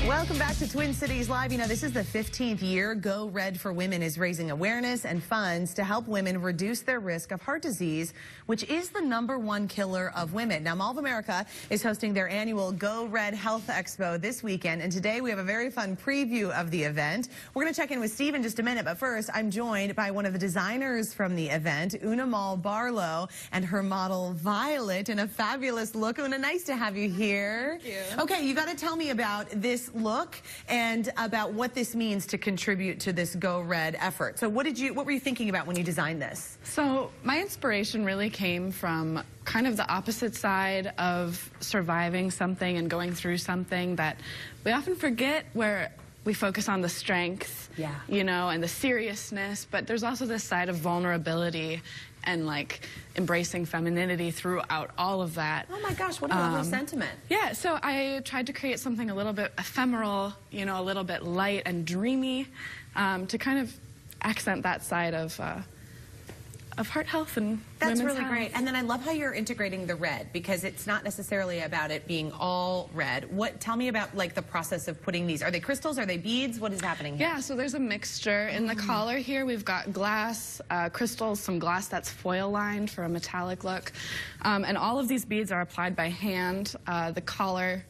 Welcome back to Twin Cities Live. You know, this is the 15th year Go Red for Women is raising awareness and funds to help women reduce their risk of heart disease, which is the #1 killer of women. Now, Mall of America is hosting their annual Go Red Health Expo this weekend, and today we have a very fun preview of the event. We're going to check in with Steve in just a minute, but first, I'm joined by one of the designers from the event, Una Barlow, and her model, Violet, in a fabulous look. Una, nice to have you here. Thank you. Okay, you got to tell me about this look and about what this means to contribute to this Go Red effort. So what were you thinking about when you designed this? So my inspiration really came from kind of the opposite side of surviving something and going through something that we often forget, where we focus on the strength, you know, and the seriousness, but there's also this side of vulnerability and like embracing femininity throughout all of that. Oh my gosh, what a lovely sentiment. Yeah, so I tried to create something a little bit ephemeral, you know, a little bit light and dreamy, to kind of accent that side of heart health and That's women's really health. great. And then I love how you're integrating the red, because it's not necessarily about it being all red. Tell me about like the process of putting these. Are they crystals? Are they beads? What is happening here? Yeah, so there's a mixture. In the collar here, we've got glass, crystals, some glass that's foil lined for a metallic look. And all of these beads are applied by hand. The collar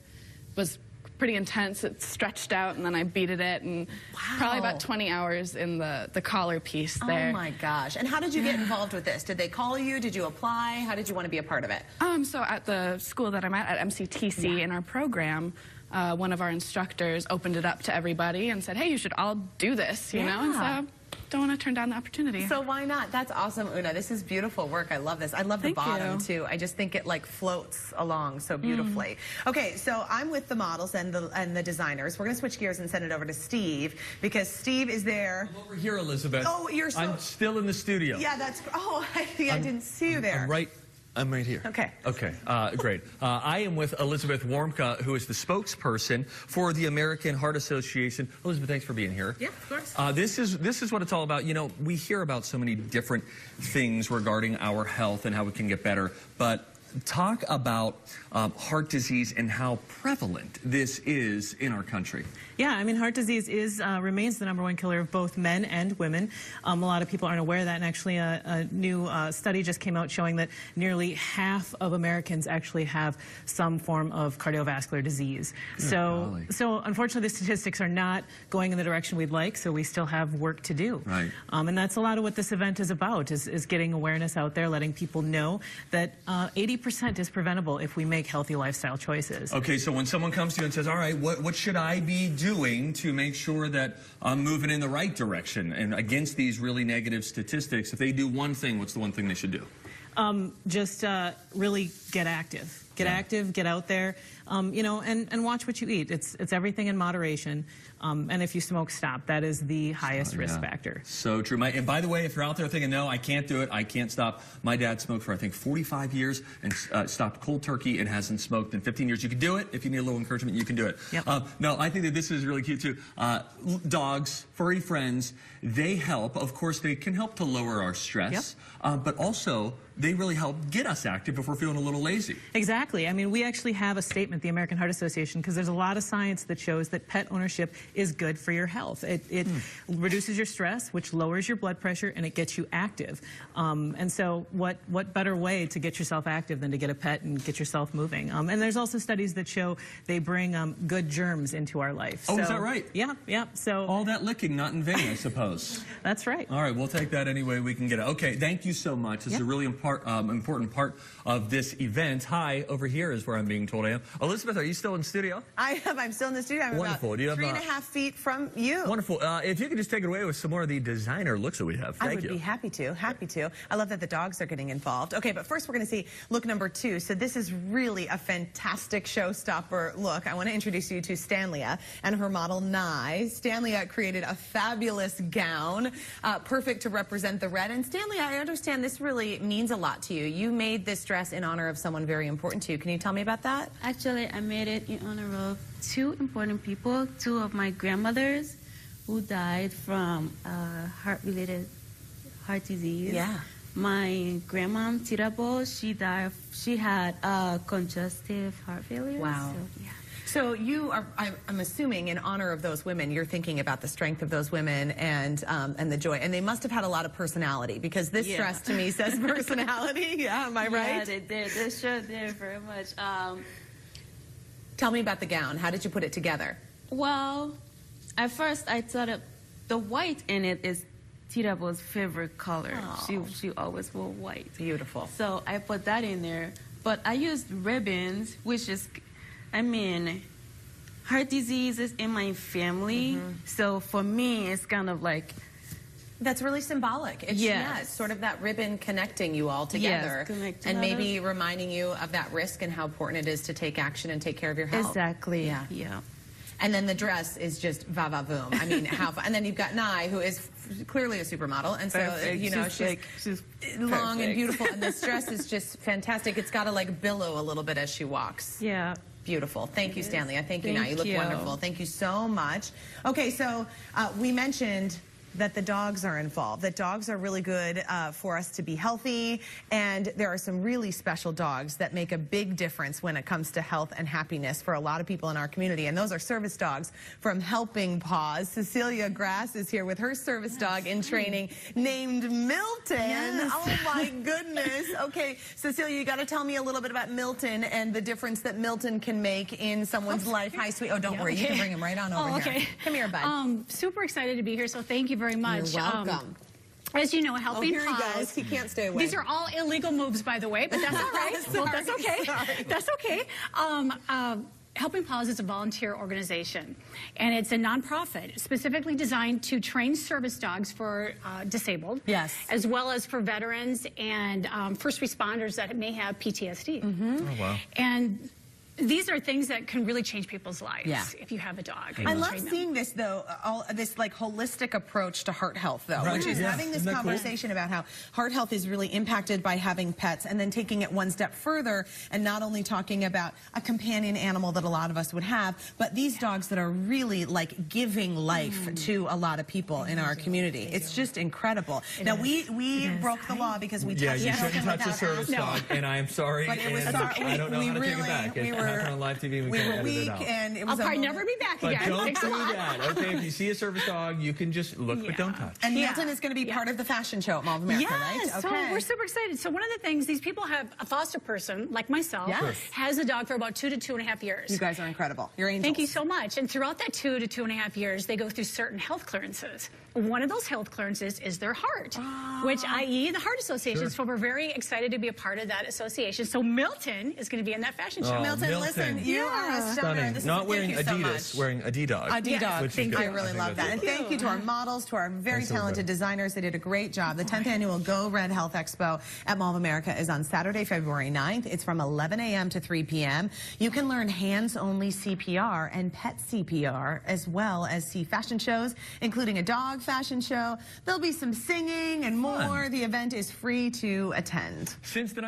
was pretty intense. It stretched out, and then I beaded it, and probably about 20 hours in the collar piece there. Oh my gosh. And how did you get involved with this? Did they call you? Did you apply? How did you want to be a part of it? So at the school that I'm at MCTC, in our program, one of our instructors opened it up to everybody and said, hey, you should all do this, you know? And so don't want to turn down the opportunity. So why not? That's awesome, Una. This is beautiful work. I love this. I love the bottom too. I just think it like floats along so beautifully. Okay, so I'm with the models and the designers. We're going to switch gears and send it over to Steve, because Steve is there. I'm over here, Elizabeth. Oh, I'm still in the studio. Yeah, that's. Oh, I didn't see you there. I'm right here. Okay. Okay, great. I am with Elizabeth Warmka, who is the spokesperson for the American Heart Association. Elizabeth, thanks for being here. Yeah, of course. This is what it's all about. You know, we hear about so many different things regarding our health and how we can get better, but talk about heart disease and how prevalent this is in our country. Yeah, I mean, heart disease remains the #1 killer of both men and women. A lot of people aren't aware of that, and actually a new study just came out showing that nearly half of Americans actually have some form of cardiovascular disease. So unfortunately, the statistics are not going in the direction we'd like, so we still have work to do. Right. And that's a lot of what this event is about, is getting awareness out there, letting people know that 80% is preventable if we make healthy lifestyle choices. Okay, so when someone comes to you and says, all right, what should I be doing to make sure that I'm moving in the right direction and against these really negative statistics? If they do one thing, what's the one thing they should do? Just really get active. Get active, get out there, you know, and watch what you eat. It's everything in moderation. And if you smoke, stop. That is the highest risk factor. So true. And by the way, if you're out there thinking, no, I can't do it, I can't stop. My dad smoked for, I think, 45 years and stopped cold turkey and hasn't smoked in 15 years. You can do it. If you need a little encouragement, you can do it. Yep. No, I think that this is really cute, too. Dogs, furry friends, they help. Of course, they can help to lower our stress, but also they really help get us active if we're feeling a little lazy. Exactly. I mean, we actually have a statement, the American Heart Association, because there's a lot of science that shows that pet ownership is good for your health. It reduces your stress, which lowers your blood pressure, and it gets you active. And so what better way to get yourself active than to get a pet and get yourself moving? And there's also studies that show they bring good germs into our life. Oh, is that right? Yeah, yeah. So all that licking, not in vain, I suppose. That's right. All right, we'll take that any way we can get it. Okay, thank you so much. This is a really important part of this event. Hi, over here is where I'm being told I am. Elizabeth, are you still in the studio? I am. I'm still in the studio. I'm Wonderful. about Do you have 3.5 feet from you. Wonderful. If you could just take it away with some more of the designer looks that we have. Thank you. I would be happy to. Happy to. I love that the dogs are getting involved. Okay, but first we're going to see look #2. So this is really a fantastic showstopper look. I want to introduce you to Stanlia and her model Nye. Stanlia created a fabulous gown, perfect to represent the red. And Stanlia, I understand this really means a lot to you. You made this dress in honor of someone very important to you. Can you tell me about that? Actually, I made it in honor of 2 important people, 2 of my grandmothers who died from heart-related heart disease. Yeah. My grandma, Tirabo, she died. She had congestive heart failure. Wow. So, yeah. So you are, I'm assuming, in honor of those women, you're thinking about the strength of those women and the joy. And they must have had a lot of personality, because this dress to me says personality. Yeah, am I right? Yeah, they did. They sure did very much. Tell me about the gown. How did you put it together? Well, at first I thought the white in it is Tirabo's favorite color. Oh. She always wore white. Beautiful. So I put that in there. But I used ribbons, which is, I mean, heart disease is in my family. So for me, it's kind of like... That's really symbolic. It's, yeah, it's sort of that ribbon connecting you all together. Yes, and maybe reminding you of that risk and how important it is to take action and take care of your health. Exactly. Yeah. And then the dress is just va-va-voom. I mean, and then you've got Nye, who is clearly a supermodel. And so, you know, she's long and beautiful. And this dress is just fantastic. It's got to, like, billow a little bit as she walks. Yeah. Beautiful. Thank you, Stanley. I thank you, Nye. You look wonderful. Thank you so much. Okay, so we mentioned that the dogs are involved, that dogs are really good for us to be healthy, and there are some really special dogs that make a big difference when it comes to health and happiness for a lot of people in our community, and those are service dogs from Helping Paws. Cecilia Grass is here with her service dog in training named Milton. Oh my goodness. Okay, Cecilia, you got to tell me a little bit about Milton and the difference that Milton can make in someone's life. Hi, sweet. Oh, don't worry. You can bring him right on over here. Come here, bud. Super excited to be here, so thank you very much. You're welcome. As you know, Helping here Paws. He goes. He can't stay away. These are all illegal moves, by the way, but that's all right. Well, that's okay. Sorry. That's okay. Helping Paws is a volunteer organization, and it's a nonprofit specifically designed to train service dogs for disabled, as well as for veterans and first responders that may have PTSD. Oh, wow. And these are things that can really change people's lives if you have a dog. I love seeing this, though, this like holistic approach to heart health, though, which is having this conversation about how heart health is really impacted by having pets, and then taking it one step further and not only talking about a companion animal that a lot of us would have, but these dogs that are really like giving life to a lot of people in our community. It's just incredible. Now, we broke the law because we touched you shouldn't touch a service dog, and I am sorry. But it was I don't know how to take it back. It happened on live TV. We were weak, and it was I'll probably never be back again. But don't do that, okay? If you see a service dog, you can just look, but don't touch. And Milton is going to be part of the fashion show at Mall of America, right? So we're super excited. So one of the things, these people have a foster person, like myself, has a dog for about 2 to 2.5 years. You guys are incredible. You're angels. Thank you so much. And throughout that 2 to 2.5 years, they go through certain health clearances. One of those health clearances is their heart, which, i.e., the Heart Association. So we're very excited to be a part of that association. So Milton is going to be in that fashion show. Milton, listen, you are a stunner. Not wearing Adidas, wearing Adidas. Adidas. Thank you. I really love that. And thank you to our models, to our very talented designers. They did a great job. The 10th annual Go Red Health Expo at Mall of America is on Saturday, February 9th. It's from 11 a.m. to 3 p.m. You can learn hands-only CPR and pet CPR, as well as see fashion shows, including a dog fashion show. There'll be some singing and more. The event is free to attend. Since the